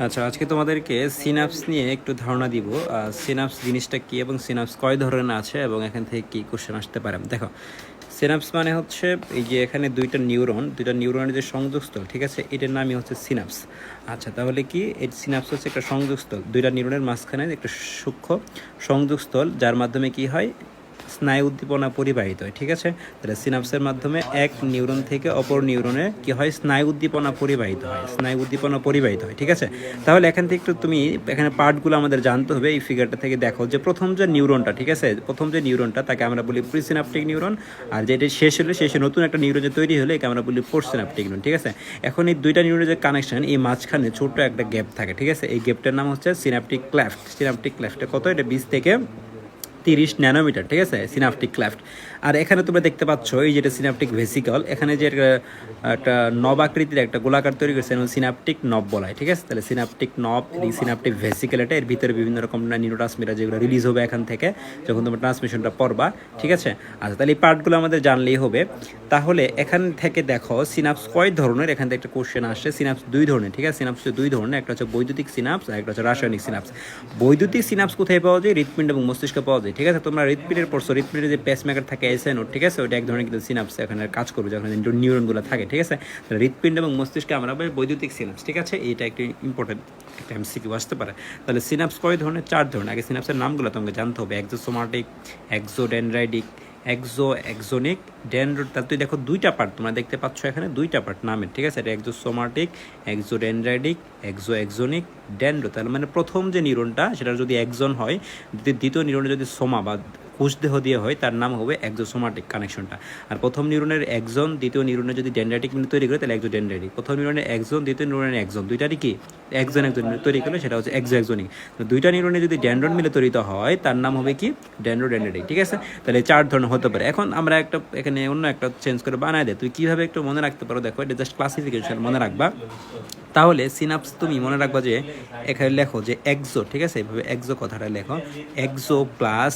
আচ্ছা, আজকে তোমাদেরকে সিনাপস নিয়ে একটু ধারণা দিব। সিনাপস জিনিসটা কী এবং সিনাপস কয় ধরনের আছে এবং এখান থেকে কী কোশ্চেন আসতে পারে। দেখো, সিনাপস মানে হচ্ছে এই যে এখানে দুইটা নিউরনের যে সংযোগস্থল, ঠিক আছে, এটার নামই হচ্ছে সিনাপস। আচ্ছা, তাহলে কি এই সিনাপস হচ্ছে একটা সংযোগস্থল, দুইটা নিউরনের মাঝখানে একটা সূক্ষ্ম সংযোগস্থল, যার মাধ্যমে কি হয়, স্নায়ু উদ্দীপনা পরিবাহিত হয়। ঠিক আছে, তাহলে সিনাপসের মাধ্যমে এক নিউরন থেকে অপর নিউরনে কি হয়, স্নায়ু উদ্দীপনা পরিবাহিত হয়। ঠিক আছে, তাহলে এখান থেকে একটু তুমি এখানে পার্টগুলো আমাদের জানতে হবে। এই ফিগারটা থেকে দেখো যে প্রথম যে নিউরনটা, ঠিক আছে, প্রথম যে নিউরনটা তাকে আমরা বলি প্রিসিনাপটিক নিউরন, আর যেটা শেষে নতুন একটা নিউরন যে তৈরি হলে একে আমরা বলি পোস্টসিনাপটিক নিউরন। ঠিক আছে, এখন এই দুইটা নিউরনের যে কানেকশন, এই মাঝখানে ছোট্ট একটা গ্যাপ থাকে। ঠিক আছে, এই গ্যাপটার নাম হচ্ছে সিনাপটিক ক্লেফট। কত, এটা 20 থেকে 30 ন্যানোমিটার। ঠিক আছে, সিনাপটিক ক্লেফট। আর এখানে তোমরা দেখতে পাচ্ছ এই যেটা সিনাপটিক ভেসিকল, এখানে যে একটা নব আকৃতির একটা গোলাকার তৈরি করেছে, সিনাপটিক নব বলা হয়। ঠিক আছে, তাহলে সিনাপটিক নব, এই সিনাপটিক ভেসিকল, এর ভিতরে বিভিন্ন রকম নিউরোট্রান্সমিটার যেগুলো রিলিজ হবে এখান থেকে যখন তোমরা ট্রান্সমিশনটা পড়বা। ঠিক আছে, আচ্ছা, তাহলে এই পার্টগুলো আমাদের জানলেই হবে। তাহলে এখান থেকে দেখো সিনাপস কয় ধরনের, এখান থেকে একটা কোশ্চেন আসছে। সিনাপস দুই ধরনের। ঠিক আছে, সিনাপস দুই ধরনের, একটা হচ্ছে বৈদ্যুতিক সিনাপস আর একটা হচ্ছে রাসায়নিক সিনাপস। বৈদ্যুতিক সিনাপস কোথায় পাওয়া যায়? হৃৎপিণ্ড এবং মস্তিষ্কে পাওয়া যায়। ঠিক আছে, তোমরা হৃৎপিণ্ডের পড়ছো, হৃৎপিণ্ডের যে পেসমেকার থাকে এসএনও, ঠিক আছে, ওটা এক ধরনের কিন্তু সিনাপস এখানে কাজ করবে, যখন নিউরনগুলো থাকে। ঠিক আছে, হৃৎপিণ্ড এবং মস্তিষ্কে আমরা বৈদ্যুতিক সিনাপস। ঠিক আছে, এটা একটি ইম্পর্টেন্ট একটা এমসিকিউ আসতে পারে। তাহলে সিনাপস কয় ধরনের? 4 ধরনের। আগে সিনাপসের নামগুলো তোমাকে জানতে হবে। এক্সোসোমাটিক, এক্সোডেনড্রাইটিক, এক্সোনিক, ডেনড্রোট। তাহলে তুই দেখো দুইটা পার্ট তোমরা দেখতে পাচ্ছ এখানে, দুইটা পার্ট নামের। ঠিক আছে, এটা এক্সোসোমাটিক, এক্সোডেনড্রাইটিক, এক্সোনিক, ডেনড্রো। তাহলে মানে প্রথম যে নিউরনটা সেটা যদি একজন হয়, দ্বিতীয় নিউরনে যদি সোমা বা কোষদেহ দিয়ে হয়, তার নাম হবে এক্সোসোমাটিক কানেকশনটা। আর প্রথম নিউরনের একজন, দ্বিতীয় নিউরনে যদি ডেনড্রাইটিক মিলে তৈরি করে তাহলে এক্সোডেনড্রাইটিক। প্রথম নিউরনের একজন, দ্বিতীয় নিউরনের একজন, দুইটারই কি একজন তৈরি করলে সেটা হচ্ছে এক্সোনিক। তো দুইটা নিউরনে যদি ডেনড্রন মিলে তৈরি হয় তার নাম হবে কি, ডেনড্রাইটিক। ঠিক আছে, তাহলে 4 ধরনের হতে পারে। এখন আমরা একটা এখানে অন্য একটা চেঞ্জ করে বানায় দেয়, তুই কীভাবে একটু মনে রাখতে পারো দেখো, এটা জাস্ট ক্লাসিফিকেশন মনে রাখবা। তাহলে সিনাপস তুমি মনে রাখবা যে এখানে লেখো যে এক্সো। ঠিক আছে, এভাবে এক্সো কথাটা লেখো, এক্সো প্লাস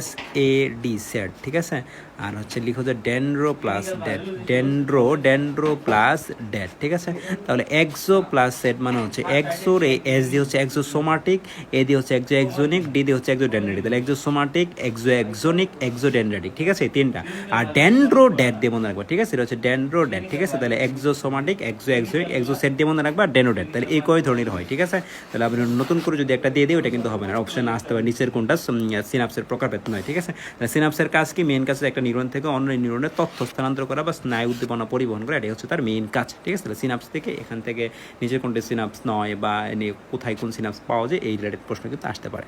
SAD সেট। ঠিক আছে, আর হচ্ছে লিখো যে ডেনড্রো প্লাস ডেট, ডেনড্রো প্লাস ডেট। ঠিক আছে, তাহলে এক্সো প্লাস সেট মানে হচ্ছে এক্সোর এই এস দিয়ে হচ্ছে এক্সোসোমাটিক, এ দিয়ে হচ্ছে এক্সোনিক, ডি দিয়ে হচ্ছে এক্সোডেনড্রাইটিক। তাহলে এক্সোসোমাটিক, এক্সোনিক, এক্সোডেনড্রাইটিক। ঠিক আছে, এই তিনটা। আর ডেনড্রো ডেট দিয়ে মনে রাখবা। ঠিক আছে, এটা হচ্ছে ডেনড্রো ডেট। ঠিক আছে, তাহলে এক্সোসোমাটিক, এক্সোনিক, এক্সোসেট দিয়ে মনে রাখবা, ডেনোডেট। তাহলে এই কয় ধরনের হয়। ঠিক আছে, তাহলে আপনি নতুন করে যদি একটা দিয়ে দিই ওটা কিন্তু হবে না, অপশন আসতে পারে নিচের কোনটা সিনাপসের প্রকারভেদ নয়। ঠিক আছে, সিনাপসের কাজ কি? মেইন কাজ একটা নিউরন থেকে অন্য নিউরনের তথ্য স্থানান্তর করা বা স্নায়ু উদ্দীপনা পরিবহন করা, এটাই হচ্ছে তার মেইন কাজ। ঠিক আছে, তাহলে সিনাপস থেকে এখান থেকে নিচের কোনটা সিনাপস নয় বা কোথায় কোন সিনাপস পাওয়া যায়, এই রিলেটেড প্রশ্ন কিন্তু আসতে পারে।